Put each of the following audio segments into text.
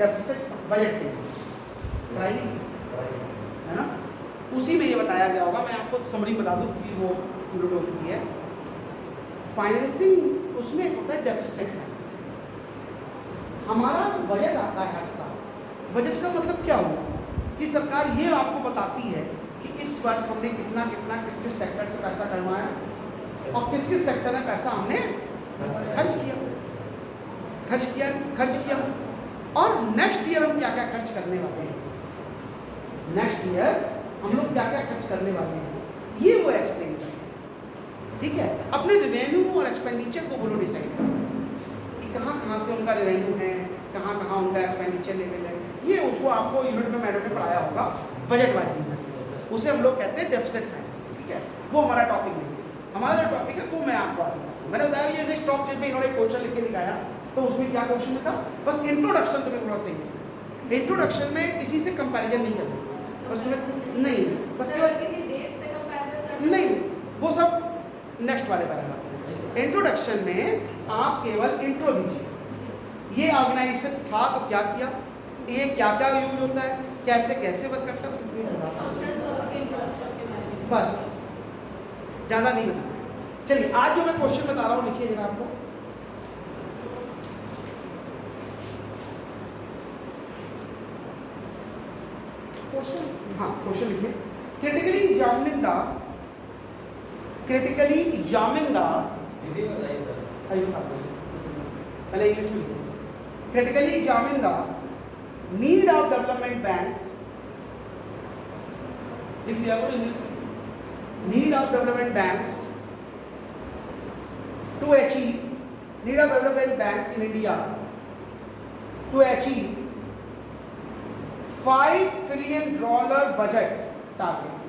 Deficit budget के नाम से पढ़ाई है ना। उसी में ये बताया गया होगा, मैं आपको समरी बता दूं कि वो यूनिट हो चुकी है। फाइनेंसिंग उसमें होता है डेफिसिट फाइनेंसिंग। हमारा बजट आता है हर साल, बजट का मतलब क्या हुआ कि सरकार ये आपको बताती है कि इस वर्ष हमने कितना कितना किस किस सेक्टर से पैसा कमाया और किस किस सेक्टर में पैसा हमने खर्च किया और नेक्स्ट ईयर हम क्या क्या खर्च करने वाले हैं, नेक्स्ट ईयर हम लोग क्या क्या खर्च करने वाले हैं, ये वो एक्सप्लेन करें। ठीक है, अपने रेवेन्यू और एक्सपेंडिचर को बोलो डिसाइड करो कि कहाँ कहाँ से उनका रेवेन्यू है, कहाँ कहाँ उनका एक्सपेंडिचर लेवल है। ये उसको आपको यूनिट में मैडम ने पढ़ाया होगा, बजट वाली यूनिट, उसे हम लोग कहते हैं डेफिसिट फाइनेंसिंग। ठीक है, वो हमारा टॉपिक नहीं है। हमारा जो टॉपिक है वो मैं आपको आगे बताता हूँ। मैंने बताया जैसे स्टॉक चेट में इन्होंने क्वेश्चन लिख के दिखाया, तो उसमें क्या क्वेश्चन में था, बस इंट्रोडक्शन तुम्हें थोड़ा सही है। इंट्रोडक्शन में किसी से कंपैरिजन नहीं करना, बस तुम्हें नहीं, बस किसी देश से कंपैरिजन करना नहीं, वो सब नेक्स्ट वाले पैराग्राफ में। इंट्रोडक्शन में आप केवल इंट्रो दीजिए, ये ऑर्गेनाइजेशन था तो क्या किया, ये क्या क्या यूज होता है, कैसे कैसे वर्क करता है, बस इतनी सी बात है। बस ज़्यादा नहीं बताना है। चलिए आज जो मैं क्वेश्चन बता रहा हूँ लिखिए जरा आपको। क्वेश्चन, हाँ क्वेश्चन लिखिए। क्रिटिकली एग्जामिनिंग द पहले इंग्लिश में लिखो। Critically examine the need of development banks, लिख लिया करो इंग्लिश में, need of development banks to achieve, need of development banks in India to achieve $5 trillion budget target,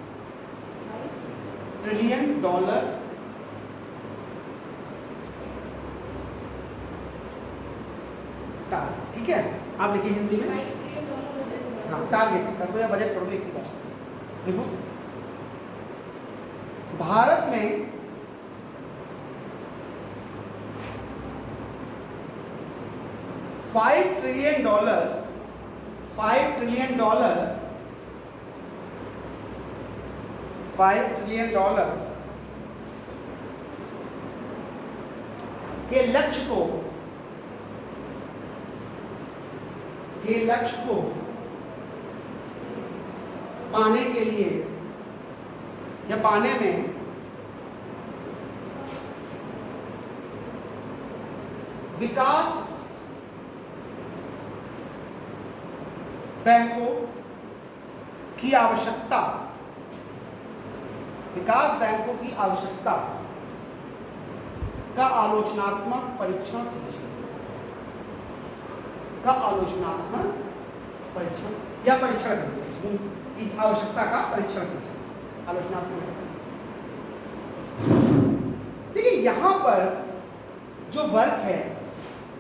$5 trillion target. ठीक है, आप लिखिए हिंदी में, हाँ टारगेट कर दो या बजट कर दो, एक ही बात लिखो। भारत में $5 trillion के लक्ष्य को पाने के लिए या पाने में विकास बैंकों की आवश्यकता, विकास बैंकों की आवश्यकता का आलोचनात्मक परीक्षण कीजिए, का आलोचनात्मक परीक्षण या परीक्षण की आवश्यकता का परीक्षण कीजिए, आलोचनात्मक। देखिए यहां पर जो वर्क है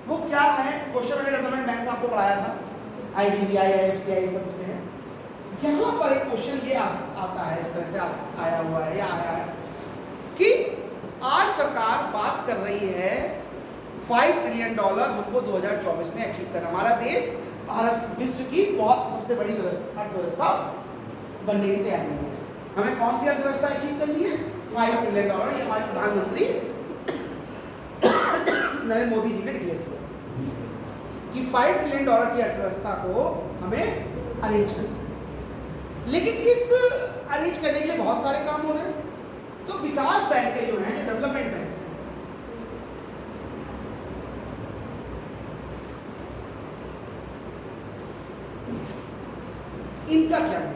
वो क्या है, क्वेश्चन मैंने डेवलपमेंट बैंक आपको पढ़ाया था, IDBI, IFCI सब होते हैं। यहाँ पर एक क्वेश्चन ये आता है, इस तरह से आया हुआ है या आया है कि आज सरकार बात कर रही है $5 ट्रिलियन हमको 2024 में अचीव करना। हमारा देश भारत विश्व की बहुत सबसे बड़ी अर्थव्यवस्था बनने की तैयारी में है। हमें कौन सी अर्थव्यवस्था अचीव करनी है, $5 ट्रिलियन। ये हमारे प्रधानमंत्री नरेंद्र मोदी जी ने डिक्लेयर किया कि $5 ट्रिलियन की अर्थव्यवस्था को हमें अरेंज करना है। लेकिन इस अरेंज करने के लिए बहुत सारे काम हो रहे हैं। तो विकास बैंक के जो हैं, जो डेवलपमेंट बैंक हैं, इनका क्या है?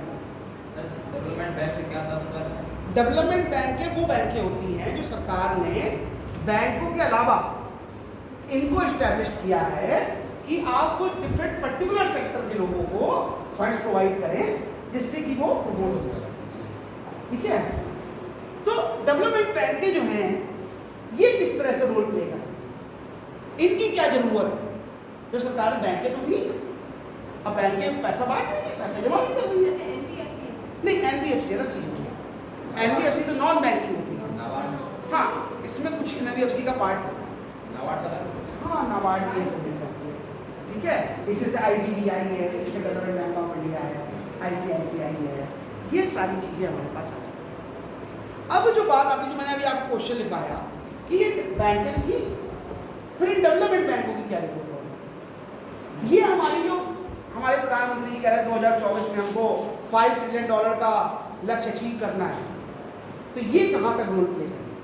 डेवलपमेंट बैंक से क्या तात्पर्य है? डेवलपमेंट बैंक के वो बैंकें होती हैं जो सरकार ने बैंकों के अलावा इनको एस्टैब्लिश किया है कि आप कोई डिफरेंट पर्टिकुलर सेक्टर के लोगों को फंड्स प्रोवाइड करें जिससे कि वो प्रमोट हो जाए। ठीक है, तो डेवलपमेंट बैंक के जो हैं ये किस तरह से रोल प्ले कर रहे हैं, इनकी क्या जरूरत है? जो सरकार बैंकें तो थी, अब बैंकें पैसा बांट रही है, पैसा जमा नहीं कर रही है। नहीं, NBFC अलग चीज होती है। NBFC तो नॉन बैंकिंग होती है। हाँ, इसमें कुछ NBFC का पार्ट होता है। हाँ, नाबार्ड भी ऐसे ठीक है। इसी से IDBI है, industrial development bank of India है, ICICI है, ये सारी चीज़ें हमारे पास आ जाती हैं। अब जो बात आती है, जो मैंने अभी आपको क्वेश्चन लिखाया कि ये बैंकें थी, फिर इन डेवलपमेंट बैंकों की क्या रिपोर्ट होगी। ये हमारी जो हमारे प्रधानमंत्री जी कह रहे हैं 2024 में हमको $5 ट्रिलियन का लक्ष्य अचीव करना है, तो ये कहाँ तक रोल प्ले करेंगे,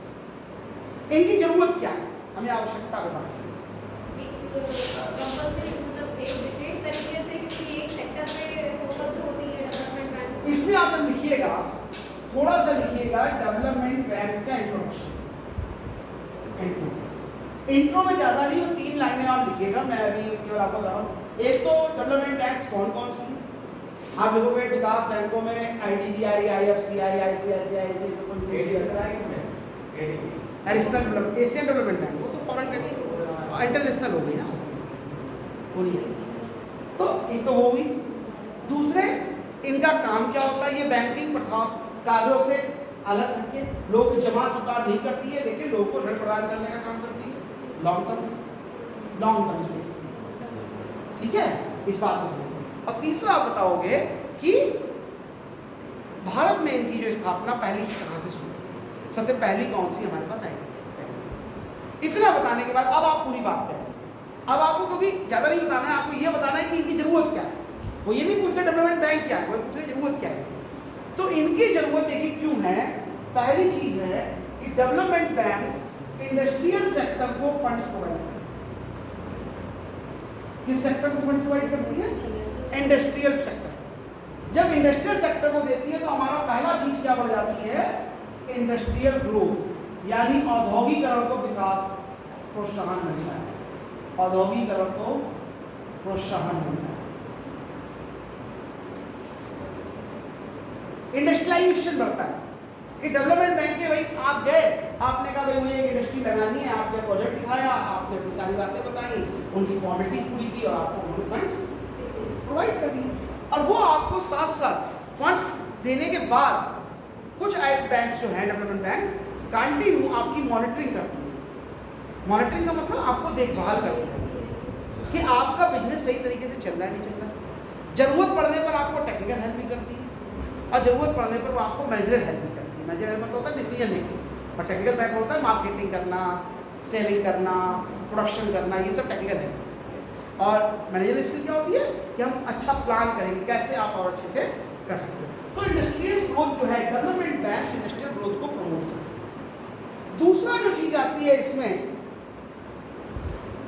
इनकी जरूरत क्या है, हमें आवश्यकता के बारे में कंपल्सरी मतलब एक विशेष तरीके से किसी एक सेक्टर पे फोकस होती है डेवलपमेंट बैंक। इसमें आप जब लिखिएगा, थोड़ा सा लिखिएगा डेवलपमेंट बैंक्स का इंट्रोडक्शन। इंट्रो में ज़्यादा नहीं, वो 3 लाइनें आप लिखिएगा, मैं अभी इसके बाद आपको बता रहा हूँ। एक तो डेवलपमेंट बैंक्स कौन कौन सी हैं, आप लिखोगे विकास बैंकों में IDBI, IFCI, ICICI, ऐसे additional development, Asian development bank, वो तो फॉरेन इंटरनेशनल हो गई ना, वो नहीं है। तो एक तो वो हुई। दूसरे, इनका काम क्या होता है, ये बैंकिंग प्रथा कार्यों से अलग हटके, लोग जमा सरकार नहीं करती है, लेकिन लोगों को ऋण प्रदान करने का काम करती है, लॉन्ग टर्म बेस, ठीक है, इस बात को। और तीसरा आप बताओगे कि भारत में इनकी जो स्थापना पहली कहाँ से शुरू हुई, सबसे पहली कौन सी हमारे पास आई। इतना बताने के बाद अब आप पूरी बात करें। अब आपको क्योंकि ज़्यादा नहीं बताना है, आपको ये बताना है कि इनकी ज़रूरत क्या है। वो ये नहीं पूछ रहे डेवलपमेंट बैंक क्या है, वो पूछ रहे ज़रूरत क्या है। तो इनकी ज़रूरत देखिए क्यों है। पहली चीज़ है कि डेवलपमेंट बैंक्स इंडस्ट्रियल सेक्टर को फंड्स प्रोवाइड करती है। किस सेक्टर को फंड्स प्रोवाइड करती है? Industrial sector. जब इंडस्ट्रियल सेक्टर को देती है तो हमारा पहला चीज़ क्या बढ़ जाती है, इंडस्ट्रियल ग्रोथ, यानी औद्योगिकरण को विकास प्रोत्साहन मिलता है, औद्योगिकरण को प्रोत्साहन मिलता है, इंडस्ट्रियलाइजेशन बढ़ता है। कि डेवलपमेंट बैंक के भाई आप गए, आपने कहा भाई मुझे एक इंडस्ट्री लगानी है, आपने प्रोजेक्ट दिखाया, आपने अपनी सारी बातें बताई, उनकी फॉर्मेलिटी पूरी की और आपको उन्होंने फंड्स प्रोवाइड कर दिए। और वो आपको साथ साथ फंड्स देने के बाद कुछ बैंक्स जो हैं डेवलपमेंट बैंक्स कंटिन्यू आपकी मॉनिटरिंग करती है। मॉनिटरिंग का मतलब आपको देखभाल करती है कि आपका बिजनेस सही तरीके से चल रहा है नहीं चल रहा है। जरूरत पड़ने पर आपको टेक्निकल हेल्प भी करती है और ज़रूरत पड़ने पर वो आपको मैनेजरल हेल्प भी करती है। मैनेजरल मतलब होता है डिसीजन मेकिंग, और टेक्निकल बैंक होता है मार्केटिंग करना, सेलिंग करना, प्रोडक्शन करना, ये सब टेक्निकल हेल्प होती है। और मैनेजरल स्किल क्या होती है कि हम अच्छा प्लान करेंगे कैसे आप और अच्छे से कर सकते हो। तो इंडस्ट्रियल ग्रोथ जो है, डेवलपमेंट बैंक इंडस्ट्रियल ग्रोथ को प्रमोट करते हैं। दूसरा जो चीज़ आती है इसमें,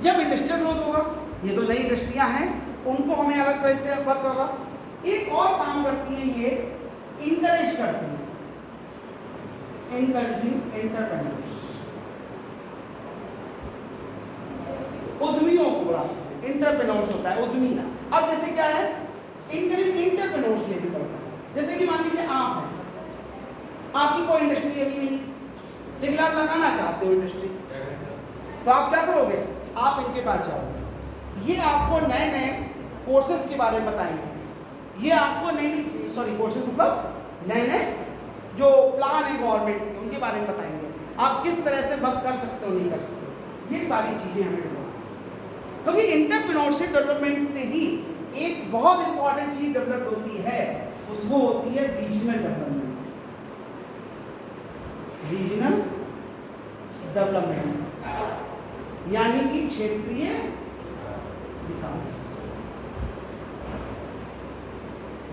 जब इंडस्ट्रियल ग्रोथ होगा, ये तो नई इंडस्ट्रियाँ हैं, उनको हमें अलग तरह से वर्क होगा। एक और काम करती है ये, इनकरेज करती है, इनकरेजिंग एंटरप्रेन्योर्स, उद्यमियों को बढ़ाती है। एंटरप्रेन्योर्स होता है उद्यमी ना। अब जैसे क्या है, इनकरेज एंटरप्रेन्योर्स लेने पड़ता है। जैसे कि मान लीजिए आप हैं, आपकी कोई इंडस्ट्री अभी नहीं, लेकिन आप लगाना चाहते हो इंडस्ट्री, तो आप क्या करोगे, आप इनके पास जाओगे, ये आपको नए नए कोर्सेज के बारे में बताएंगे, ये आपको कोर्सेज मतलब नए नए जो प्लान है गवर्नमेंट के, उनके बारे में बताएंगे, आप किस तरह से वर्क कर सकते हो नहीं कर सकते हो। ये सारी चीज़ें हमें डेवलप, क्योंकि एंटरप्रेन्योरशिप डेवलपमेंट से ही एक बहुत इंपॉर्टेंट चीज़ डेवलप होती है, उसको होती है रीजनल डेवलपमेंट। रीजनल डेवलपमेंट यानी कि क्षेत्रीय विकास।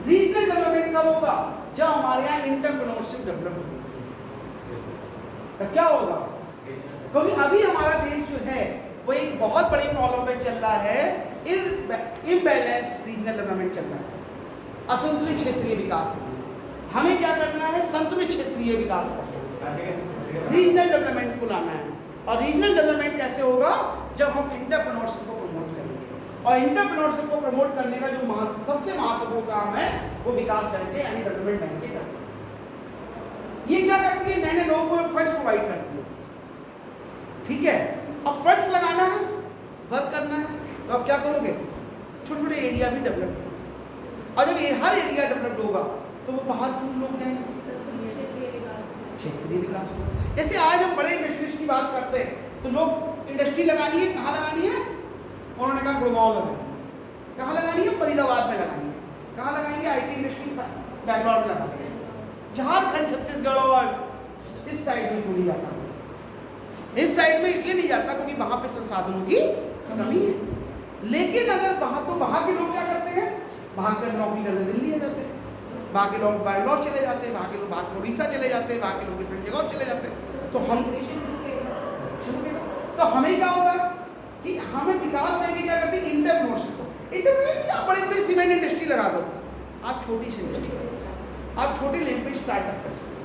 रीजनल डेवलपमेंट कब होगा, जब हमारे यहाँ एंटरप्रेन्योरशिप डेवलप होगी, तो क्या होगा, क्योंकि अभी हमारा देश जो है वो एक बहुत बड़ी प्रॉब्लम में चल रहा है, इम्बैलेंस रीजनल डेवलपमेंट चल रहा है, असंतुलित क्षेत्रीय विकास। हमें क्या करना है, संतुलित क्षेत्रीय विकास करना है, रीजनल डेवलपमेंट को लाना है। और रीजनल डेवलपमेंट कैसे होगा, जब हम एंटरप्रेन्योरशिप को प्रमोट करेंगे। और एंटरप्रेन्योरशिप को प्रमोट करने का जो सबसे महत्वपूर्ण काम है वो विकास बैंक यानी डेवलपमेंट बैंक करते हैं। ये क्या करती है, नए नए लोगों को फंड्स प्रोवाइड करती है, ठीक है। अब फंड्स लगाना है, वर्क करना है, तो आप क्या करोगे, छोटे छोटे एरिया भी डेवलप करोगे। और जब हर एरिया डेवलप होगा तो वो बहुत दूर लोग जाएंगे, क्षेत्रीय विकास होगा। जैसे आज हम बड़े इंडस्ट्रीज की बात करते हैं, तो लोग इंडस्ट्री लगानी है, कहाँ लगानी है, उन्होंने कहा गुड़गांव लगानी है, कहाँ लगानी है? फरीदाबाद में लगानी है। कहाँ लगाएंगे? आईटी इंडस्ट्री बैंगलोर में लगाएंगे। झारखंड, छत्तीसगढ़ और इस साइड में क्यों नहीं जाता? इस साइड में इसलिए नहीं जाता क्योंकि वहां पे संसाधनों की कमी है। लेकिन अगर वहां, तो वहां के लोग क्या करते हैं? वहां के नौकरी करने दिल्ली आ जाते हैं, वहां के लोग बैंगलोर चले जाते हैं, वहां के लोग बाहर उड़ीसा चले जाते हैं, वहां के लोग डिफरेंट जगह चले जाते हैं। तो हम तो हमें क्या होता है कि हमें विकास बैंक क्या करती है? इंटरप्रेन्योरशिप को। इंटरप्रेन्योरशिप आप बड़े बड़े सीमेंट इंडस्ट्री लगा दो, आप छोटी सी इंडस्ट्री, आप छोटे लेवल पे स्टार्टअप कर सकते हो।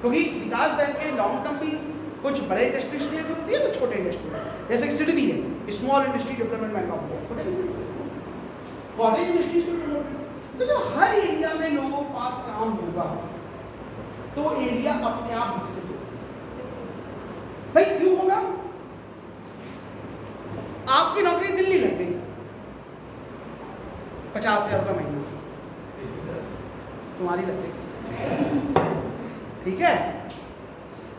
क्योंकि विकास बैंक के लॉन्ग टर्म भी कुछ बड़े इंडस्ट्रीज के लिए भी होती है, कुछ छोटे इंडस्ट्री में, जैसे सिडबी है, small industry development bank of India, छोटे बिजनेस कॉलेज इंडस्ट्रीज को डेवलपमेंट। तो जब हर एरिया में लोगों के पास काम होगा तो एरिया अपने आप विकसित होगा। भाई क्यों होगा? आपकी नौकरी दिल्ली लग गई, 50,000 रुपये महीना तुम्हारी लग गई, ठीक है?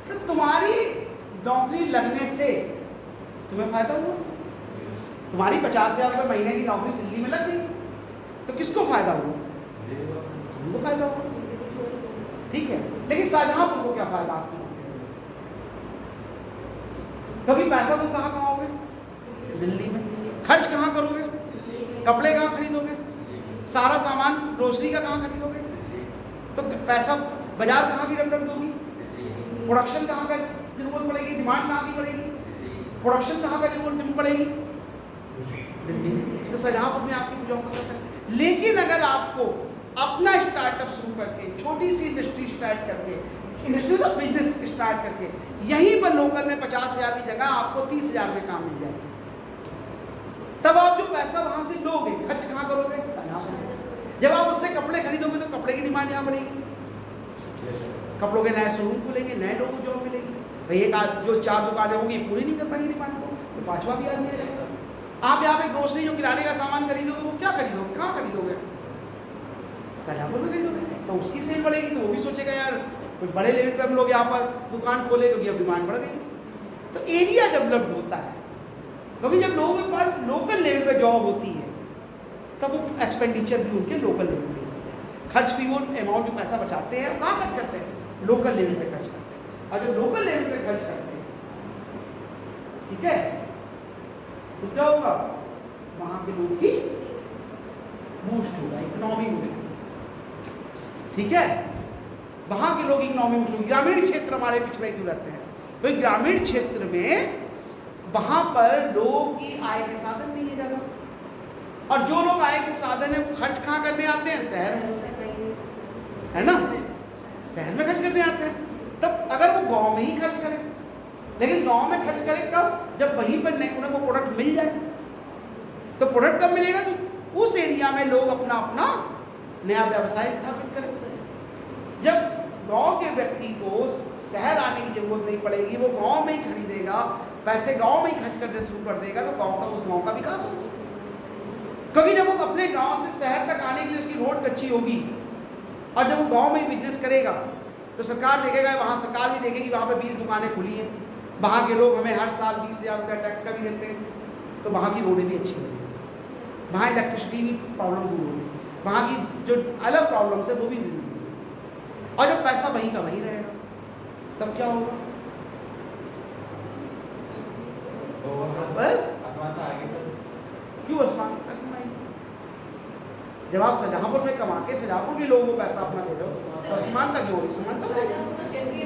तो तुम्हारी नौकरी लगने से तुम्हें फायदा हुआ? तुम्हारी 50,000 रुपये महीने की नौकरी दिल्ली में लग गई, तो किसको फायदा हुआ? तुमको फायदा हुआ, ठीक है। लेकिन शाहजहांपुर को क्या फायदा आपकी नौकरी लगने से? कभी पैसा तुम कहाँ कमाओगे? दिल्ली में। खर्च कहाँ करोगे? कपड़े कहाँ खरीदोगे? सारा सामान ग्रोसरी का कहाँ खरीदोगे? तो पैसा बाजार कहाँ की डेवलप होगी? प्रोडक्शन कहाँ का जरूरत पड़ेगी? डिमांड कहाँ की पड़ेगी? प्रोडक्शन कहाँ का जरूरत पड़ेगी? दिल्ली में। तो शाहजहांपुर में आपकी जॉब करता है। लेकिन अगर आपको अपना स्टार्टअप शुरू करके, छोटी सी इंडस्ट्री स्टार्ट करके, इंडस्ट्री का बिजनेस स्टार्ट करके, यहीं पर लोकल में 50,000 की जगह आपको 30,000 में काम मिल जाए, तब आप जो पैसा वहां से लोगे, खर्च कहाँ करोगे? जब आप उससे कपड़े खरीदोगे तो कपड़े की डिमांड यहाँ बढ़ेगी, कपड़ों के नए शोरूम खुलेंगे, नए लोगों को जॉब मिलेगी। भाई एक जो 4 दुकानें होंगी पूरी नहीं कर पाएंगी डिमांड को, तो 5वां भी आदमी आ जाएगा। आप यहाँ पे ग्रोसरी जो किराने का सामान खरीदोगे, वो क्या खरीदोगे? कहाँ खरीदोगे? शाहजहांपुर में खरीदोगे, तो उसकी सेल बढ़ेगी, तो वो भी सोचेगा यार कोई बड़े लेवल पे हम लोग यहाँ पर दुकान खोले क्योंकि अब डिमांड बढ़ गई। तो एरिया डेवलप्ड होता है, क्योंकि जब लोगों के पास लोकल लेवल पे जॉब होती है तब वो एक्सपेंडिचर भी उनके लोकल लेवल पे होते हैं, खर्च भी वो अमाउंट जो पैसा बचाते हैं कहाँ खर्च करते हैं? लोकल लेवल पे खर्च करते हैं। और जब लोकल लेवल पे खर्च करते हैं, ठीक है, तो क्या होगा? वहां के लोगों की बूस्ट होगा, इकोनॉमी बूस्ट होगा, ठीक है? वहां के लोग इकोनॉमी बूस्ट होगी। ग्रामीण क्षेत्र हमारे पिछड़े क्यों रहते हैं? तो ग्रामीण क्षेत्र में वहां पर लोगों की आय के साधन नहीं है ज्यादा, और जो लोग आय के साधन है वो खर्च कहाँ करने आते हैं? शहर में, है ना? शहर में खर्च करने आते हैं। तब अगर वो गांव में ही खर्च करें, लेकिन गांव में खर्च करें कब? जब वहीं पर उन्हें वो प्रोडक्ट मिल जाए। तो प्रोडक्ट कब मिलेगा? कि उस एरिया में लोग अपना अपना नया व्यवसाय स्थापित करें। जब गांव के व्यक्ति को शहर आने की जरूरत नहीं पड़ेगी, वो गांव में ही खरीदेगा, पैसे गांव में ही खर्च करने शुरू कर देगा, तो गांव का उस गांव का विकास होगा। क्योंकि जब वो अपने गांव से शहर तक आने के लिए उसकी रोड कच्ची होगी, और जब वो गांव में ही बिजनेस करेगा तो सरकार देखेगा, वहाँ सरकार भी देखेगी वहाँ पे 20 दुकानें खुली हैं, वहाँ के लोग हमें हर साल 20,000 रुपया टैक्स का भी देते हैं, तो वहाँ की रोडें भी अच्छी होगी, वहाँ इलेक्ट्रिसिटी की प्रॉब्लम दूर होगी, वहाँ की जो अलग प्रॉब्लम्स है वो भी दूर होगी। और जब पैसा वहीं का वहीं रहेगा तब क्या होगा? क्यों आसमान तक नहीं? जब आप शाहजहांपुर में कमा के शाहजहांपुर के लोगों को पैसा अपना दे रहे हो तो आसमान का क्यों? आसमान तो क्षेत्रीय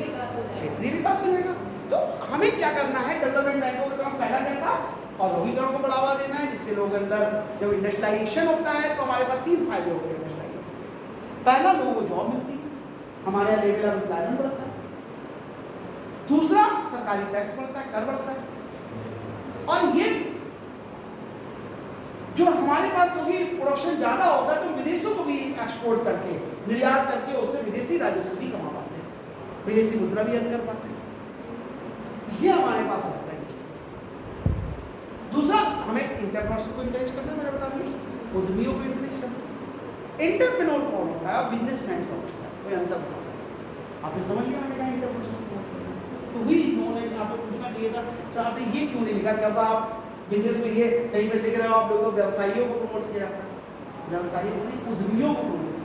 विकास हो जाएगा। तो हमें क्या करना है? डेवलपमेंट बैंकों का काम पहला क्या था? औद्योगिकरण को बढ़ावा देना है, जिससे लोग अंदर जब इंडस्ट्रियलाइजेशन होता है तो हमारे पास 3 फायदे होते हैं इंडस्ट्रियलाइजेशन। पहला, लोगों को जॉब मिलती है, हमारे यहाँ लेवल ऑफ एम्प्लॉयमेंट बढ़ता है। दूसरा, सरकारी टैक्स बढ़ता है, कर बढ़ता है। और ये जो हमारे पास क्योंकि प्रोडक्शन ज़्यादा होता है तो विदेशों को भी एक्सपोर्ट करके, निर्यात करके उससे विदेशी राजस्व भी कमा पाते हैं, विदेशी मुद्रा भी अर्न कर पाते हैं। ये हमारे पास रहता है। दूसरा, हमें इंटरप्रेन्योरशिप को इंकरेज करना है, मैंने बता दिया, उद्यमियों को इंकरेज करना। एंटरप्रेन्योर कौन होता है और बिजनेसमैन कौन होता है, कोई अंतर बताओ। आपने समझ लिया मैंने कहा एंटरप्रेन्योरशिप कौन होता है? तो वही उन्होंने आपको पूछना चाहिए था, सर आपने ये क्यों नहीं लिखा? क्या आप बिजनेस में ये कहीं पे लिख रहे हो आप लोग, तो व्यवसायियों को प्रमोट किया जाता है, व्यवसायी नहीं, उद्यमियों को प्रमोट।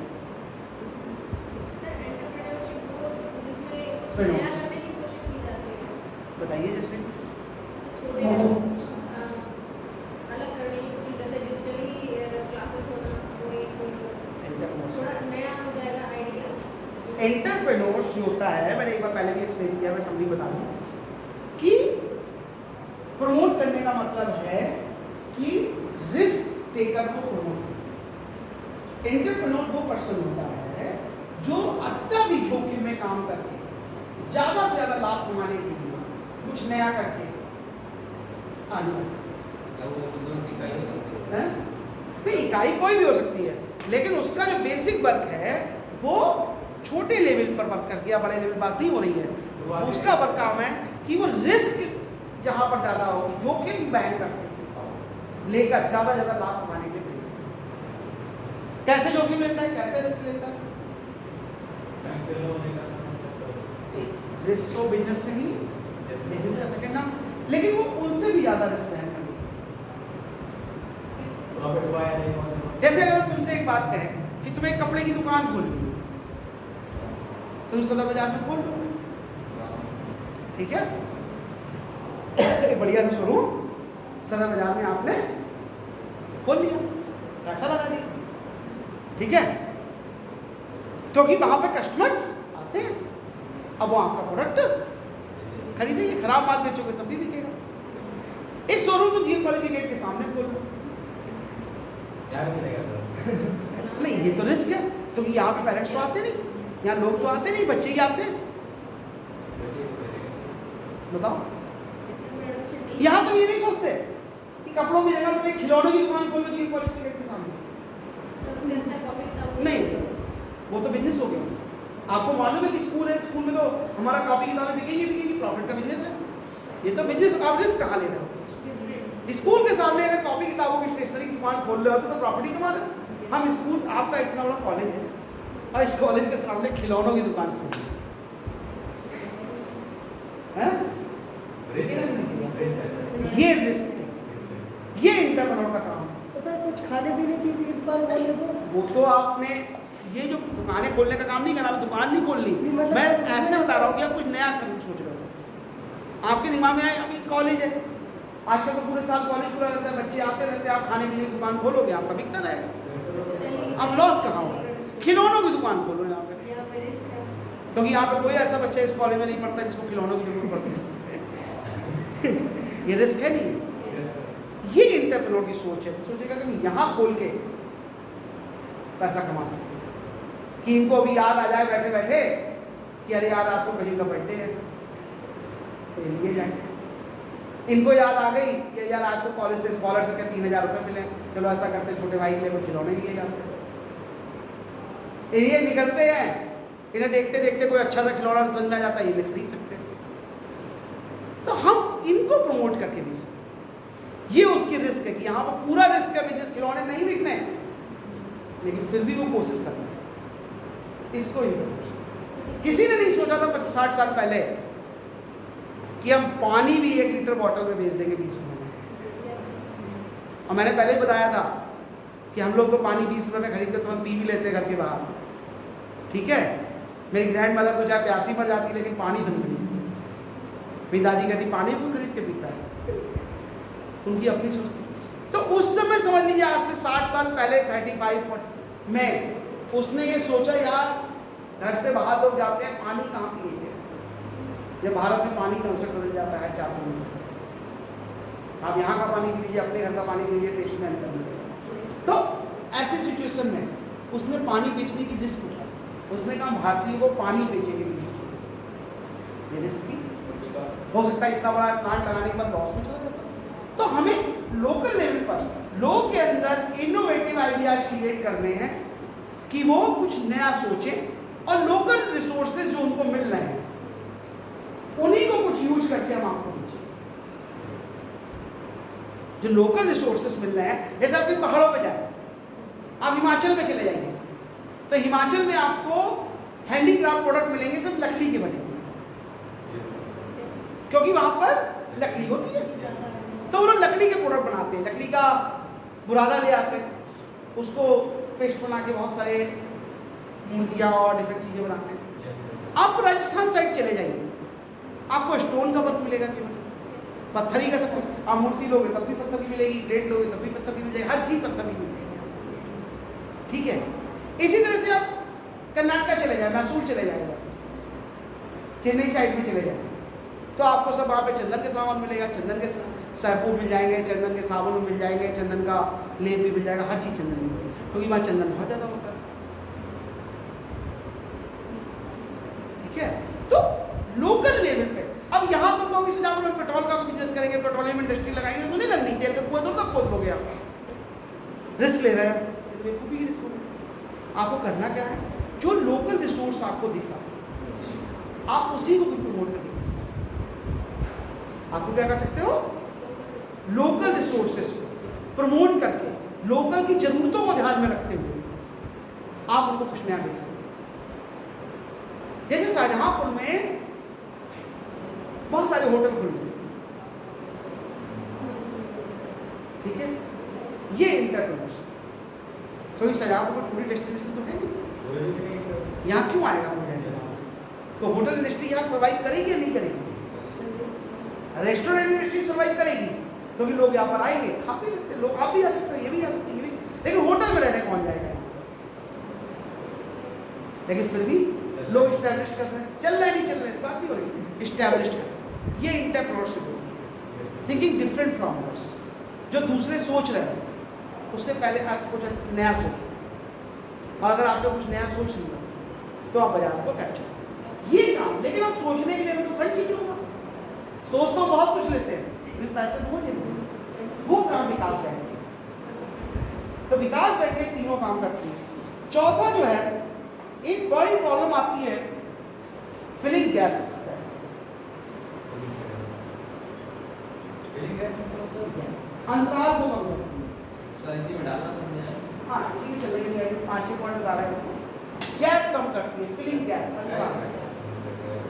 सर एंटरप्रेन्योरशिप को जिसमें कुछ Entrepreneurs। नया करने की कोशिश की जाती है, बताइए जैसे जैसे छोटे लेवल से कुछ अलग करने की कोशिश, जैसे डिजिटली क्लासेस होना, वो एक थोड़ा नया हो जाएगा आइडिया। एंटरप्रेन्योर्स जो होता है, मैंने एक बार पहले भी एक्सप्लेन किया, मैं समझी बता दूं कि प्रमोट करने का मतलब है कि रिस्क टेकर को प्रमोट। एंटरप्रेन्योर वो पर्सन होता है जो अत्यधिक जोखिम में काम करके ज्यादा से ज्यादा लाभ कमाने के लिए कुछ नया करके आगे बढ़ता या वो उद्योग की इकाई हो सकती है। है। नहीं, इकाई कोई भी हो सकती है, लेकिन उसका जो बेसिक वर्क है वो छोटे लेवल पर वर्क करके, या बड़े लेवल बात नहीं हो रही है, उसका वर्क काम है कि वो रिस्क जहां पर ज्यादा हो, जोखिम बयान करके लेकर ज्यादा ज्यादा लाभ कमाने के लिए। कैसे जोखिम लेता है, कैसे रिस्क लेता है? रिस्क तो बिजनेस में ही, बिजनेस का सेकंड नाम, लेकिन वो उनसे भी ज्यादा रिस्क बयान करने की। जैसे अगर हम तुमसे एक बात कहें कि तुम्हें एक कपड़े की दुकान खोलनी है, तुम सदर बाजार में खोल लोगे, ठीक है, एक बढ़िया सा शोरूम सदर बाजार में आपने खोल लिया, पैसा लगा दिया, ठीक है, क्योंकि वहां पे कस्टमर्स आते हैं, अब वो आपका प्रोडक्ट खरीदेंगे, खराब माल बेचोगे तब भी बिकेगा। एक शोरूम तो जीएन कॉलेज के गेट के सामने खोल लो, नहीं ये तो रिस्क है, क्योंकि यहाँ पे पेरेंट्स तो आते नहीं, यहाँ लोग तो आते नहीं, बच्चे ही आते हैं। बताओ, यहाँ तो ये नहीं सोचते कि कपड़ों की जगह तुम एक खिलौनों की दुकान खोल लो जीएन कॉलेज के गेट के सामने, सबसे अच्छा कॉपी किताब नहीं, वो तो बिजनेस हो गया। आपको मालूम है कि स्कूल है, स्कूल में तो हमारा कॉपी किताबें बिकेगी, प्रॉफिट का बिजनेस है, ये तो बिजनेस। आप रिस्क कहाँ ले रहे हो? स्कूल के सामने अगर कॉपी किताबों की स्टेशनरी की दुकान खोल रहे हो तो प्रॉफिट ही कमा रहे हो। हम स्कूल, आपका इतना बड़ा कॉलेज है और इस कॉलेज के सामने खिलौनों की दुकान खोल रहे हैं, ये रिस्क, ये एंटरप्रेन्योर का काम है। तो सर कुछ खाने पीने की चीज़ की दुकान खोलिए तो वो तो आपने ये जो दुकानें खोलने का काम नहीं करना, दुकान नहीं खोलनी, नहीं, मतलब मैं सर, ऐसे बता रहा हूँ कि आप कुछ नया करने की सोच रहे हो, आपके दिमाग में आए अभी कॉलेज है, आजकल तो पूरे साल कॉलेज खुला रहता है, बच्चे आते रहते हैं, आप खाने पीने की दुकान खोलोगे, आपका बिकता रहेगा, आप लॉस कहाँ हो? खिलौनों की दुकान खोलो यहाँ पे, क्योंकि यहाँ पे कोई ऐसा बच्चा इस कॉलेज में नहीं पढ़ता जिसको खिलौनों की जरूरत पड़ती है। ये रिस्क है नहीं, ये एंटरप्रेन्योर की सोच है। सोचेगा कि हम यहाँ खोल के पैसा कमा सकते हैं, कि इनको अभी याद आ जाए बैठे बैठे कि अरे यार आज तो कहीं का बर्थडे है तो लिए जाएंगे, इनको याद आ गई कि यार आज तो कॉलेज से स्कॉलरशिप के 3000 रुपये मिले, चलो ऐसा करते छोटे भाई के लिए कोई खिलौने लिए जाते हैं, ये निकलते हैं, इन्हें देखते देखते कोई अच्छा सा खिलौना समझ में आ जाता है, ये खरीद सकते हैं, तो हम इनको प्रमोट करके भी सकते, ये उसकी रिस्क है कि यहाँ पर पूरा रिस्क है, बिजनेस खिलौने नहीं बिकने, लेकिन फिर भी वो कोशिश करना है। इसको किसी ने नहीं सोचा था 60 साल पहले कि हम पानी भी 1 लीटर बॉटल में बेच देंगे 20 रुपये में। और मैंने पहले ही बताया था कि हम लोग तो पानी 20 रुपये में खरीद के तुरंत पी भी लेते हैं घर के बाहर, ठीक है, मेरी ग्रैंड मदर तो चाहे प्यासी मर जाती लेकिन पानी तो नहीं खरीदती, मेरी दादी कहती पानी भी खरीद के पीता है, उनकी अपनी सोच थी। तो उस समय समझ लीजिए आज से 60 साल पहले 35 में उसने ये सोचा यार घर से बाहर लोग जाते हैं पानी कहाँ पिएंगे, जब भारत में पानी कौन से बदल जाता है 4 महीने, आप यहाँ का पानी पी लीजिए, अपने घर का पानी पी लीजिए, टेस्ट में अंतर मिलेगा। तो ऐसी सिचुएशन में उसने पानी बेचने की रिस्क उठाई, उसने कहा भारतीयों को पानी बेचेंगे 20 रुपये, ये रिस्क हो सकता है, इतना बड़ा प्लांट लगाने के बाद लॉस में चला जाता। तो हमें लोकल लेवल पर लोगों के अंदर इनोवेटिव आइडियाज क्रिएट करने हैं कि वो कुछ नया सोचें और लोकल रिसोर्सेज जो उनको मिल रहे हैं उन्हीं को कुछ यूज करके हम आपको दीजिए। जो लोकल रिसोर्सेज मिल रहे हैं, जैसे आप पहाड़ों पे जाए, आप हिमाचल में चले जाइए तो हिमाचल में आपको हैंडीक्राफ्ट प्रोडक्ट मिलेंगे सब लकड़ी के बने हुए, क्योंकि वहां पर लकड़ी होती है, तो वो लोग लकड़ी के प्रोडक्ट बनाते हैं, लकड़ी का बुरादा ले आते हैं, उसको पेस्ट बना के बहुत सारे मूर्तियाँ और डिफरेंट चीज़ें बनाते हैं। आप राजस्थान साइड चले जाइए, आपको स्टोन का वर्क मिलेगा केवल, पत्थर ही का सब कुछ। आप मूर्ति लोगे तब भी पत्थर की मिलेगी, प्लेट लोगे तब भी पत्थर की मिलेगी, हर चीज़ पत्थर की मिलेगी। ठीक है, इसी तरह से आप कर्नाटका चले जाए, मैसूर चले जाएगा, चेन्नई साइड में चले जाए, तो आपको सब वहाँ पे चंदन के सामान मिलेगा, चंदन के शैम्पू मिल जाएंगे, चंदन के साबुन मिल जाएंगे, चंदन का लेप भी मिल जाएगा, हर चीज़ चंदन की मिलेगी, क्योंकि वहाँ चंदन बहुत ज़्यादा होता है। ठीक है, तो लोकल लेवल पे अब यहाँ तो लोग इस जगह में पेट्रोल का बिजनेस करेंगे, पेट्रोलियम इंडस्ट्री लगाएंगे, तो नहीं लगनी, तेल का कुआं तो खोद लोगे आप, रिस्क ले रहे हैं, बेवकूफ़ी की रिस्क। आपको करना क्या है, जो लोकल रिसोर्स आपको दिखा आप उसी को भी प्रमोट करके आपको क्या कर सकते हो, लोकल रिसोर्सेस को प्रमोट करके लोकल की जरूरतों को ध्यान में रखते हुए आप उनको कुछ नया बेच सकते। जैसे शाहजहांपुर में बहुत सारे होटल खुल गए, ठीक है, ये इंटरप्रेन्योरशिप, क्योंकि शाहजहांपुर में टूरिस्ट डेस्टिनेशन तो है नहीं, यहाँ क्यों आएगा कोई रहने वाला? तो होटल इंडस्ट्री यहाँ सर्वाइव करेगी या नहीं करेगी? रेस्टोरेंट इंडस्ट्री सर्वाइव करेगी, क्योंकि लोग यहाँ पर आएंगे, खा पी लेते, लोग आप भी आ सकते हैं, ये भी आ सकते हैं, ये भी, लेकिन होटल में रहने कौन जाएगा? लेकिन फिर भी लोग इस्टेब्लिश कर रहे हैं, चल रहे नहीं चल रहे बात नहीं हो रही, इस्टेब्लिश कर रहे हैं। ये एंटरप्रेन्योरशिप होती है, थिंकिंग डिफरेंट फ्रॉम अदर्स। जो दूसरे सोच रहे हैं उससे पहले आप कुछ नया सोचो, और अगर आपने कुछ नया सोच लिया तो आप बाजार को कैप्चर ये काम। लेकिन आप सोचने के लिए भी तो खर्च ही होगा, सोच तो बहुत कुछ लेते हैं लेकिन पैसे तो नहीं, वो काम विकास बैंक है। तो विकास बैंक तीनों काम करती है। चौथा जो है, एक बड़ी प्रॉब्लम आती है फिलिंग गैप्स, अंतराल को कम करती है। इसी में डालना है, हाँ इसी में चलेंगे, 5-6 पॉइंट बता रहे हैं। गैप कम करती है, फिलिंग गैप, अंतराल,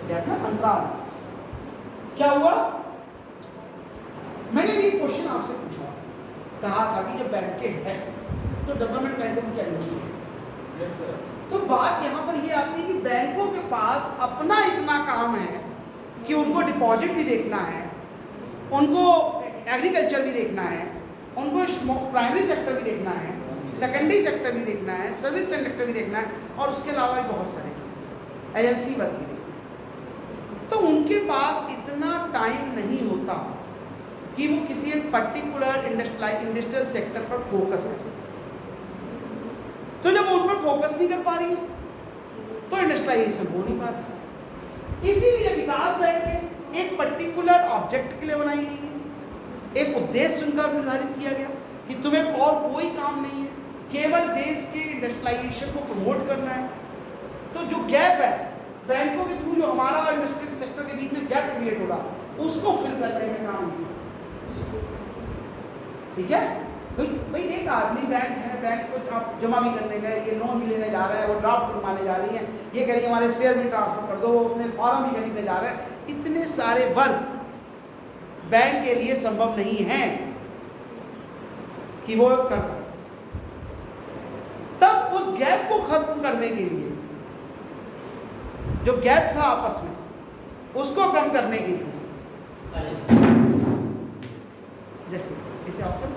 गैप ना अंतराल। क्या हुआ, मैंने भी क्वेश्चन आपसे पूछा, कहा था कि जब बैंकें हैं तो डेवलपमेंट बैंकों की क्या ज़रूरत है? तो बात यहाँ पर ये आती है कि बैंकों के पास अपना इतना काम है कि उनको डिपॉजिट भी देखना है, उनको एग्रीकल्चर भी देखना है, उनको प्राइमरी सेक्टर भी देखना है, सेकेंडरी सेक्टर भी देखना है, सर्विस सेक्टर भी देखना है, और उसके अलावा भी बहुत सारे एजेंसी वर्क भी देखना है। तो उनके पास इतना टाइम नहीं होता कि वो किसी एक पर्टिकुलर इंडस्ट्रियल सेक्टर पर फोकस कर सके। तो जब उन पर फोकस नहीं कर पा रही है तो इंडस्ट्रियलाइजेशन हो नहीं पा रही। इसीलिए विकास बैंक एक पर्टिकुलर ऑब्जेक्ट के लिए बनाई गई है, एक उद्देश्य उनका निर्धारित किया गया कि तुम्हें और कोई काम नहीं है, केवल देश के इंडस्ट्रियलाइजेशन को प्रमोट करना है। तो जो गैप है बैंकों के थ्रू, जो हमारा और इंडस्ट्रियल सेक्टर के बीच में गैप क्रिएट होगा, उसको फिल करने में काम किया। ठीक है भाई, एक आदमी बैंक है, बैंक को आप जमा भी करने गए, ये लोन भी लेने जा रहा है, वो ड्राफ्ट बनवाने जा रही है, ये कह रही है हमारे शेयर भी ट्रांसफर कर दो, वो अपने फॉर्म भी खरीदने जा रहा है। इतने सारे वर्क बैंक के लिए संभव नहीं है कि वो कर पाए। तब उस गैप को खत्म करने के लिए, जो गैप था आपस में, उसको कम करने के लिए जस्ट इसे ऑफ कर